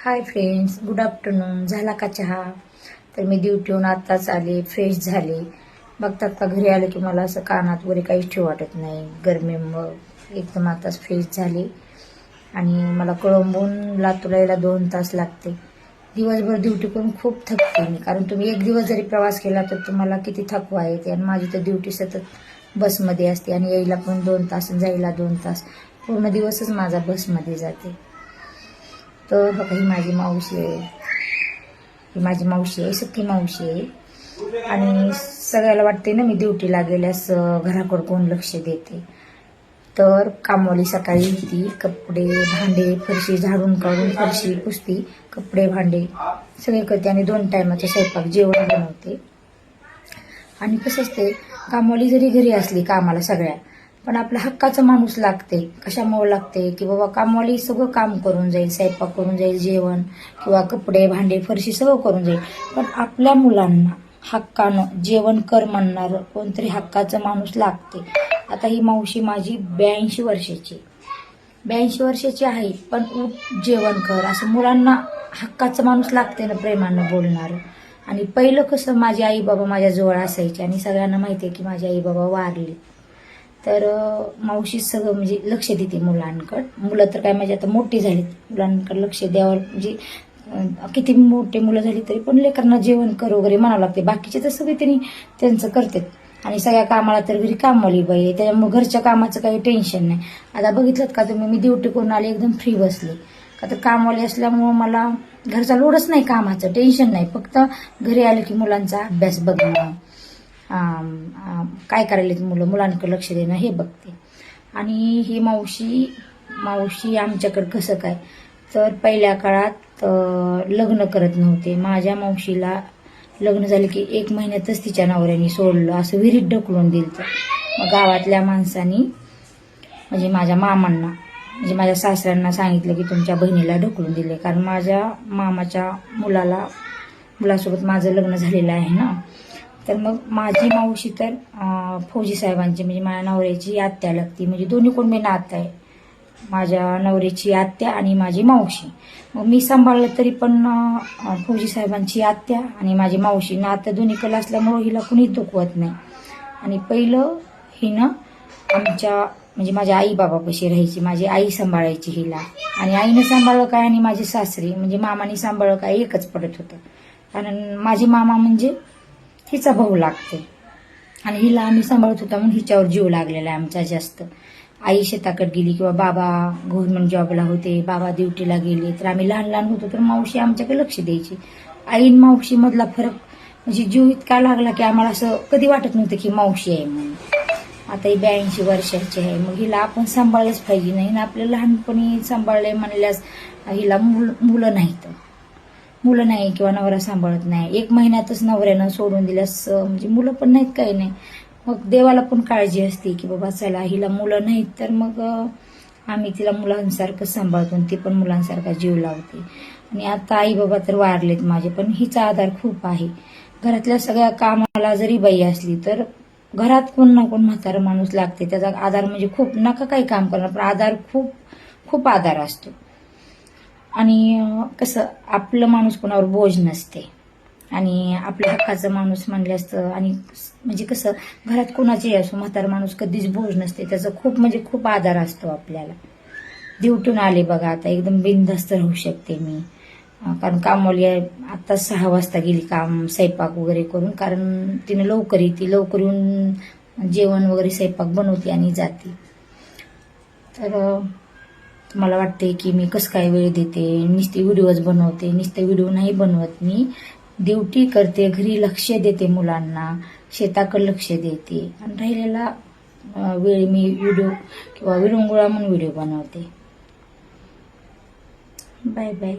Hi friends, good afternoon. झाला का चहा? तर मी ड्युटीहून आत्ताच आले, फ्रेश झाले. बघतात का घरी आले की मला असं कानात वगैरे काहीच ठेवू वाटत नाही गरमीमुळं. एकदम आताच फ्रेश झाले आणि मला कळंबून लातूरला यायला 2 तास लागते. दिवसभर ड्युटी करून खूप थकते मी, कारण तुम्ही एक दिवस जरी प्रवास केला तर तुम्हाला किती थकवा येते. आणि माझी तर ड्युटी सतत बसमध्ये असते आणि यायला पण 2 तास, जायला 2 तास. पूर्ण दिवसच माझा बसमध्ये जाते. तर बघा, ही माझी मावशी आहे, ही माझी मावशी आहे, सख्खी मावशी आहे. आणि सगळ्याला वाटते ना मी ड्युटीला गेल्यास घराकडे कोण लक्ष देते. तर कामवाली सकाळी येते, कपडे भांडे फरशी झाडून काढून फरशी पुसती, कपडे भांडे सगळे करते आणि 2 टायमाचा स्वयंपाक जेवण बनवते. आणि कसं असते, कामवाली जरी घरी असली कामाला सगळ्या, पण आपल्या हक्काचा माणूस लागते. कशामुळे लागते की बाबा कामवाली सगळं काम करून जाईल, स्वयंपाक करून जाईल, जेवण किंवा कपडे भांडे फरशी सगळं करून जाईल, पण आपल्या मुलांना हक्कानं जेवण कर म्हणणार कोणतरी हक्काचं माणूस लागते. आता ही मावशी माझी 82 वर्षाची 82 वर्षाची आहे, पण उठ जेवण कर असं मुलांना हक्काचं माणूस लागते ना, प्रेमानं बोलणार. आणि पहिलं कसं, माझे आई बाबा माझ्याजवळ असायचे आणि सगळ्यांना माहिती आहे की माझे आई बाबा वारले. तर मावशी सगळं म्हणजे लक्ष देते मुलांकडं. मुलं तर काय माझी आता मोठी झालीत, मुलांकडे लक्ष द्यावं म्हणजे किती मोठे मुलं झाली तरी पण लेकरांना जेवण कर वगैरे म्हणावं लागते. बाकीचे तर सगळे त्यांनी त्यांचं करतात आणि सगळ्या कामाला तर घरी कामवाली बाई आहे, त्याच्यामुळे घरच्या कामाचं काही टेन्शन नाही. आता बघितलं का तुम्ही, मी ड्युटी करून आले एकदम फ्री बसले, का तर कामवाली असल्यामुळं मला घरचा लोडच नाही, कामाचं टेन्शन नाही. फक्त घरी आले की मुलांचा अभ्यास बघणं, काय करायला मुलं, मुलांकडे लक्ष देणं हे बघते. आणि ही मावशी आमच्याकडे कसं काय, तर पहिल्या काळात लग्न करत नव्हते. माझ्या मावशीला लग्न झालं की 1 महिन्यातच तिच्या नवऱ्याने सोडलं, असं विहिरीत ढकलून दिलं. मग गावातल्या माणसांनी म्हणजे माझ्या मामांना म्हणजे माझ्या सासऱ्यांना सांगितलं की तुमच्या बहिणीला ढकलून दिले, कारण माझ्या मामाच्या मुलासोबत माझं लग्न झालेलं आहे ना. तर मग माझी मावशी तर फौजी साहेबांची म्हणजे माझ्या नवऱ्याची आत्या लागती, म्हणजे दोन्ही कोण मी नातं आहे, माझ्या नवऱ्याची आत्या आणि माझी मावशी. मग मी सांभाळलं तरी पण फौजी साहेबांची आत्या आणि माझी मावशी नातं दोन्हीकडे असल्यामुळं हिला कुणीच दुखवत नाही. आणि पहिलं हिनं आमच्या म्हणजे माझ्या आई बाबापाशी राहायची, माझी आई सांभाळायची हिला. आणि आईनं सांभाळलं काय आणि माझी सासरी म्हणजे मामाने सांभाळलं काय एकच पडत होतं, कारण माझे मामा म्हणजे हिचा भाऊ लागते आणि हिला आम्ही सांभाळत होता म्हणून हिच्यावर जीव लागलेला आहे आमचा जास्त. आई शेताकडे गेली किंवा बाबा गव्हर्नमेंट जॉबला होते, बाबा ड्युटीला गेले, तर आम्ही लहान होतो तर मावशी आमच्याकडे लक्ष द्यायची. आईन मावशी मधला फरक म्हणजे जीव इतका लागला की आम्हाला असं कधी वाटत नव्हतं की मावशी आहे म्हणून. आता ही 82 वर्षाची आहे, मग हिला आपण सांभाळलंच पाहिजे. नाही ना, आपल्या लहानपणी सांभाळले म्हणल्यास हिला मुलं नाही किंवा नवरा सांभाळत नाही. 1 महिन्यातच नवऱ्यानं सोडून दिल्यास म्हणजे मुलं पण नाहीत, काही नाही. मग देवाला पण काळजी असते की बाबा चला हिला मुलं नाहीत, तर मग आम्ही तिला मुलांसारखं सांभाळतो आणि ती पण मुलांसारखा जीव लावते. आणि आता आई बाबा तर वारलेत माझे, पण हिचा आधार खूप आहे. घरातल्या सगळ्या कामाला जरी बाई असली तर घरात कोण ना कोण म्हातारा माणूस लागते. त्याचा आधार म्हणजे खूप, नका काही काम करणार पण आधार खूप आधार असतो. आणि कसं आपलं माणूस कोणावर बोज नसते आणि आपल्या हक्काचा माणूस म्हणले असतं. आणि म्हणजे कसं घरात कोणाचेही असो म्हातारा माणूस कधीच बोज नसते, त्याचा खूप आधार असतो आपल्याला. ड्युटीहून आले बघा, आता एकदम बिनधास्त राहू शकते मी, कारण कामवाली आता 6 वाजता गेली काम स्वयंपाक वगैरे करून, कारण तिने लवकर येऊन जेवण वगैरे स्वयंपाक बनवते आणि जाते. तर मला वाटते की मी कसं काय वेळ देते, नुसते व्हिडिओज बनवते. नुसते व्हिडिओ नाही बनवत मी, ड्युटी करते, घरी लक्ष देते, मुलांना शेताकडे लक्ष देते आणि राहिलेला वेळ मी व्हिडिओ किंवा विरंगुळा म्हणून व्हिडिओ बनवते. Bye bye.